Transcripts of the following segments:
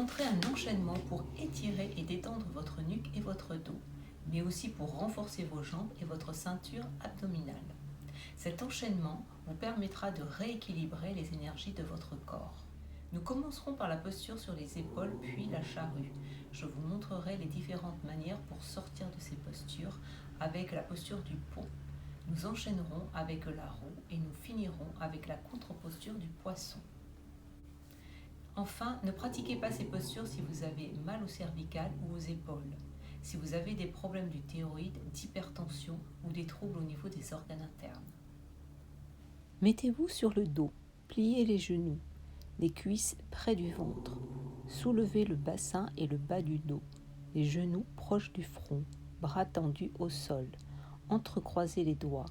montrer un enchaînement pour étirer et détendre votre nuque et votre dos, mais aussi pour renforcer vos jambes et votre ceinture abdominale. Cet enchaînement vous permettra de rééquilibrer les énergies de votre corps. Nous commencerons par la posture sur les épaules, puis la charrue. Je vous montrerai les différentes manières pour sortir de ces postures avec la posture du pont. Nous enchaînerons avec la roue et nous finirons avec la contre-posture du poisson. Enfin, ne pratiquez pas ces postures si vous avez mal aux cervicales ou aux épaules, si vous avez des problèmes du thyroïde, d'hypertension ou des troubles au niveau des organes internes. Mettez-vous sur le dos, pliez les genoux, les cuisses près du ventre, soulevez le bassin et le bas du dos, les genoux proches du front, bras tendus au sol, entrecroisez les doigts,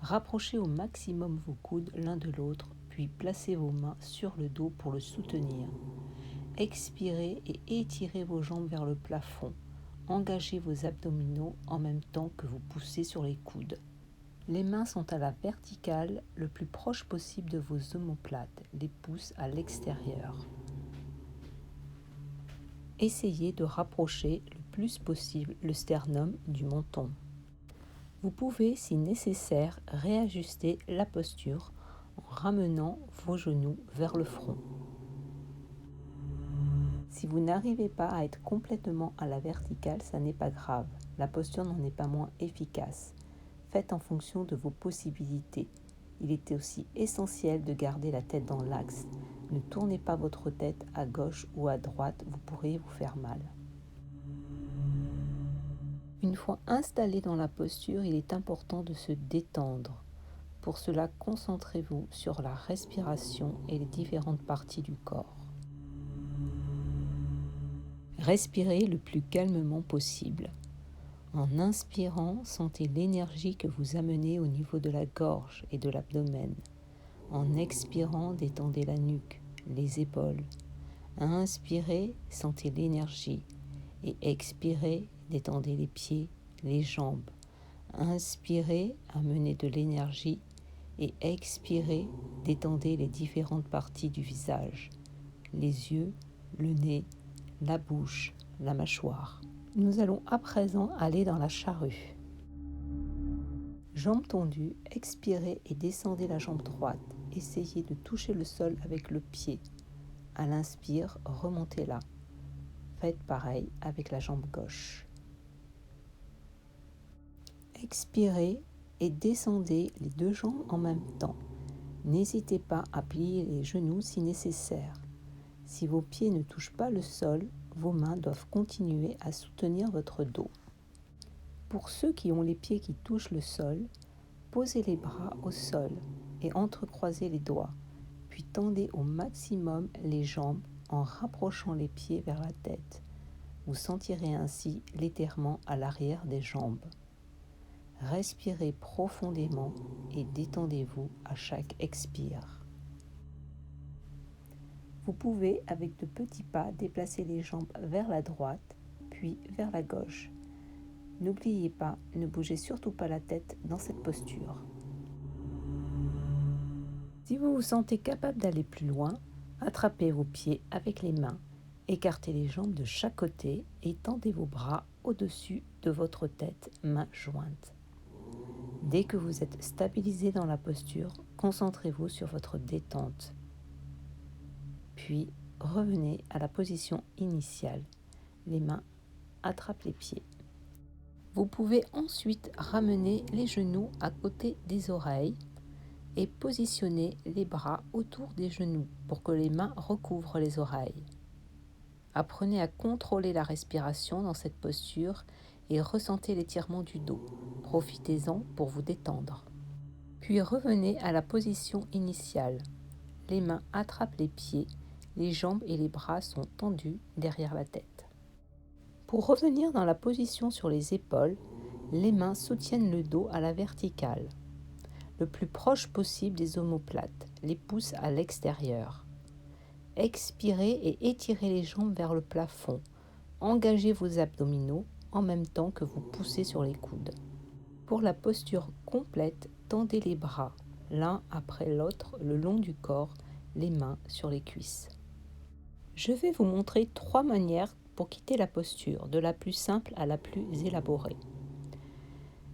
rapprochez au maximum vos coudes l'un de l'autre, puis placez vos mains sur le dos pour le soutenir. Expirez et étirez vos jambes vers le plafond. Engagez vos abdominaux en même temps que vous poussez sur les coudes. Les mains sont à la verticale, le plus proche possible de vos omoplates, les pouces à l'extérieur. Essayez de rapprocher le plus possible le sternum du menton. Vous pouvez, si nécessaire, réajuster la posture en ramenant vos genoux vers le front. Si vous n'arrivez pas à être complètement à la verticale, ça n'est pas grave. La posture n'en est pas moins efficace. Faites en fonction de vos possibilités. Il est aussi essentiel de garder la tête dans l'axe. Ne tournez pas votre tête à gauche ou à droite, vous pourrez vous faire mal. Une fois installé dans la posture, il est important de se détendre. Pour cela, concentrez-vous sur la respiration et les différentes parties du corps. Respirez le plus calmement possible. En inspirant, sentez l'énergie que vous amenez au niveau de la gorge et de l'abdomen. En expirant, détendez la nuque, les épaules. Inspirez, sentez l'énergie. Et expirez, détendez les pieds, les jambes. Inspirez, amenez de l'énergie. Et expirez, détendez les différentes parties du visage, les yeux, le nez, la bouche, la mâchoire. Nous allons à présent aller dans la charrue. Jambes tendues, expirez et descendez la jambe droite. Essayez de toucher le sol avec le pied. À l'inspire, remontez-la. Faites pareil avec la jambe gauche. Expirez et descendez les deux jambes en même temps. N'hésitez pas à plier les genoux si nécessaire. Si vos pieds ne touchent pas le sol, vos mains doivent continuer à soutenir votre dos. Pour ceux qui ont les pieds qui touchent le sol, posez les bras au sol et entrecroisez les doigts, puis tendez au maximum les jambes en rapprochant les pieds vers la tête. Vous sentirez ainsi l'étirement à l'arrière des jambes. Respirez profondément et détendez-vous à chaque expire. Vous pouvez, avec de petits pas, déplacer les jambes vers la droite, puis vers la gauche. N'oubliez pas, ne bougez surtout pas la tête dans cette posture. Si vous vous sentez capable d'aller plus loin, attrapez vos pieds avec les mains, écartez les jambes de chaque côté et tendez vos bras au-dessus de votre tête, mains jointes. Dès que vous êtes stabilisé dans la posture, concentrez-vous sur votre détente. Puis, revenez à la position initiale. Les mains attrapent les pieds. Vous pouvez ensuite ramener les genoux à côté des oreilles et positionner les bras autour des genoux pour que les mains recouvrent les oreilles. Apprenez à contrôler la respiration dans cette posture et ressentez l'étirement du dos. Profitez-en pour vous détendre. Puis revenez à la position initiale. Les mains attrapent les pieds, les jambes et les bras sont tendus derrière la tête. Pour revenir dans la position sur les épaules, les mains soutiennent le dos à la verticale, le plus proche possible des omoplates, les pouces à l'extérieur. Expirez et étirez les jambes vers le plafond. Engagez vos abdominaux en même temps que vous poussez sur les coudes. Pour la posture complète, tendez les bras, l'un après l'autre, le long du corps, les mains sur les cuisses. Je vais vous montrer 3 manières pour quitter la posture, de la plus simple à la plus élaborée.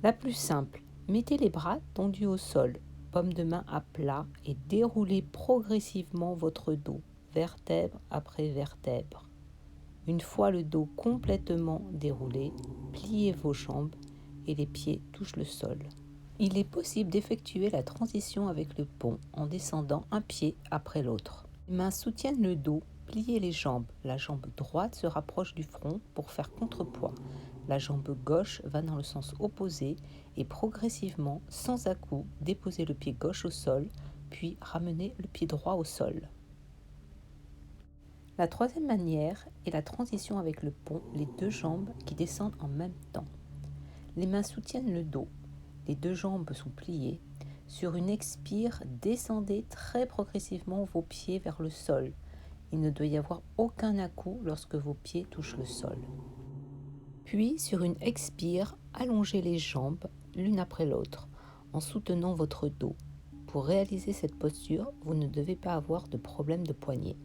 La plus simple, mettez les bras tendus au sol, paume de main à plat et déroulez progressivement votre dos, vertèbre après vertèbre. Une fois le dos complètement déroulé, pliez vos jambes et les pieds touchent le sol. Il est possible d'effectuer la transition avec le pont en descendant un pied après l'autre. Les mains soutiennent le dos, pliez les jambes. La jambe droite se rapproche du front pour faire contrepoids. La jambe gauche va dans le sens opposé et progressivement, sans à-coups, déposez le pied gauche au sol, puis ramenez le pied droit au sol. La troisième manière est la transition avec le pont, les deux jambes qui descendent en même temps. Les mains soutiennent le dos, les deux jambes sont pliées. Sur une expire, descendez très progressivement vos pieds vers le sol. Il ne doit y avoir aucun à-coup lorsque vos pieds touchent le sol. Puis, sur une expire, allongez les jambes l'une après l'autre en soutenant votre dos. Pour réaliser cette posture, vous ne devez pas avoir de problème de poignet.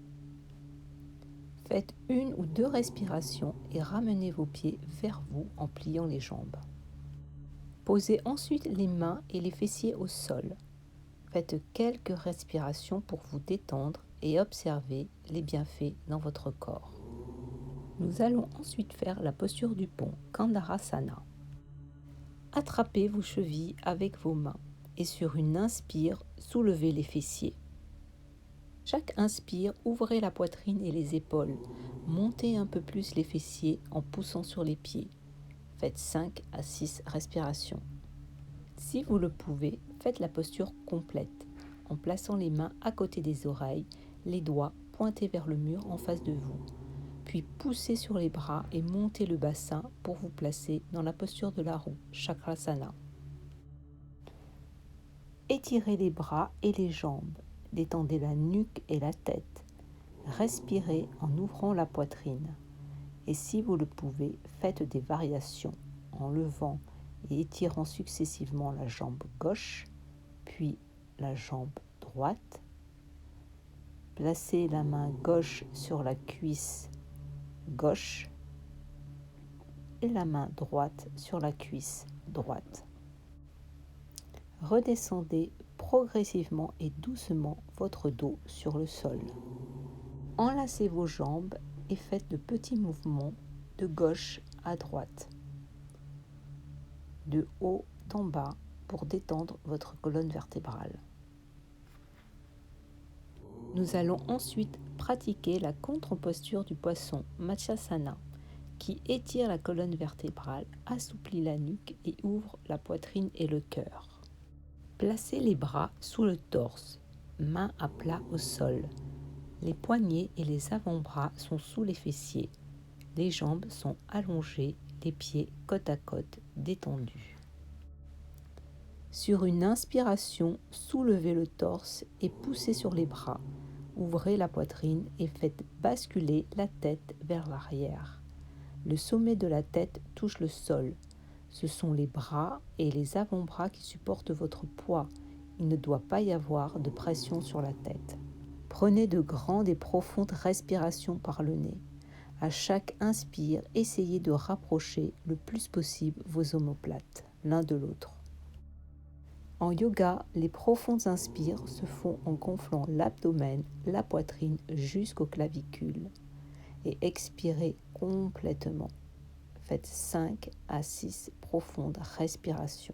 Faites 1 ou 2 respirations et ramenez vos pieds vers vous en pliant les jambes. Posez ensuite les mains et les fessiers au sol. Faites quelques respirations pour vous détendre et observer les bienfaits dans votre corps. Nous allons ensuite faire la posture du pont, Kandarasana. Attrapez vos chevilles avec vos mains et sur une inspire, soulevez les fessiers. Chaque inspire, ouvrez la poitrine et les épaules. Montez un peu plus les fessiers en poussant sur les pieds. Faites 5 à 6 respirations. Si vous le pouvez, faites la posture complète en plaçant les mains à côté des oreilles, les doigts pointés vers le mur en face de vous. Puis poussez sur les bras et montez le bassin pour vous placer dans la posture de la roue, Chakrasana. Étirez les bras et les jambes. Détendez la nuque et la tête. Respirez en ouvrant la poitrine. Et si vous le pouvez, faites des variations en levant et étirant successivement la jambe gauche, puis la jambe droite. Placez la main gauche sur la cuisse gauche et la main droite sur la cuisse droite. Redescendez progressivement et doucement votre dos sur le sol. Enlacez vos jambes et faites de petits mouvements de gauche à droite, de haut en bas pour détendre votre colonne vertébrale. Nous allons ensuite pratiquer la contre-posture du poisson, Matsyasana, qui étire la colonne vertébrale, assouplit la nuque et ouvre la poitrine et le cœur. Placez les bras sous le torse, mains à plat au sol. Les poignets et les avant-bras sont sous les fessiers. Les jambes sont allongées, les pieds côte à côte, détendus. Sur une inspiration, soulevez le torse et poussez sur les bras. Ouvrez la poitrine et faites basculer la tête vers l'arrière. Le sommet de la tête touche le sol. Ce sont les bras et les avant-bras qui supportent votre poids. Il ne doit pas y avoir de pression sur la tête. Prenez de grandes et profondes respirations par le nez. À chaque inspire, essayez de rapprocher le plus possible vos omoplates l'un de l'autre. En yoga, les profondes inspires se font en gonflant l'abdomen, la poitrine jusqu'aux clavicules et expirez complètement. Faites 5 à 6 profondes respirations.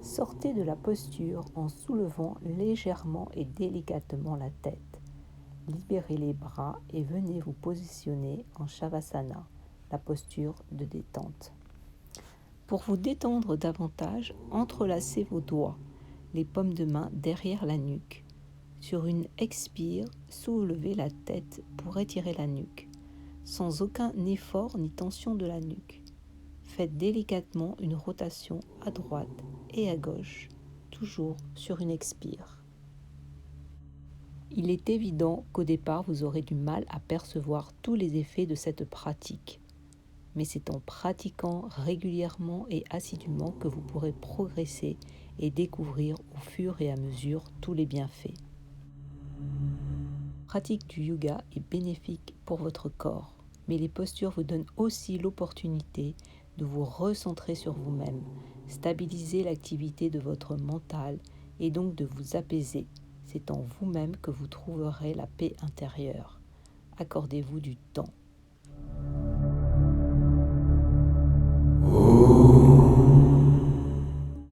Sortez de la posture en soulevant légèrement et délicatement la tête. Libérez les bras et venez vous positionner en Shavasana, la posture de détente. Pour vous détendre davantage, entrelacez vos doigts, les paumes de main derrière la nuque. Sur une expire, soulevez la tête pour étirer la nuque, sans aucun effort ni tension de la nuque. Faites délicatement une rotation à droite et à gauche, toujours sur une expire. Il est évident qu'au départ, vous aurez du mal à percevoir tous les effets de cette pratique. Mais c'est en pratiquant régulièrement et assidûment que vous pourrez progresser et découvrir au fur et à mesure tous les bienfaits. pratique du yoga est bénéfique pour votre corps, mais les postures vous donnent aussi l'opportunité de vous recentrer sur vous-même, stabiliser l'activité de votre mental et donc de vous apaiser. C'est en vous-même que vous trouverez la paix intérieure. Accordez-vous du temps.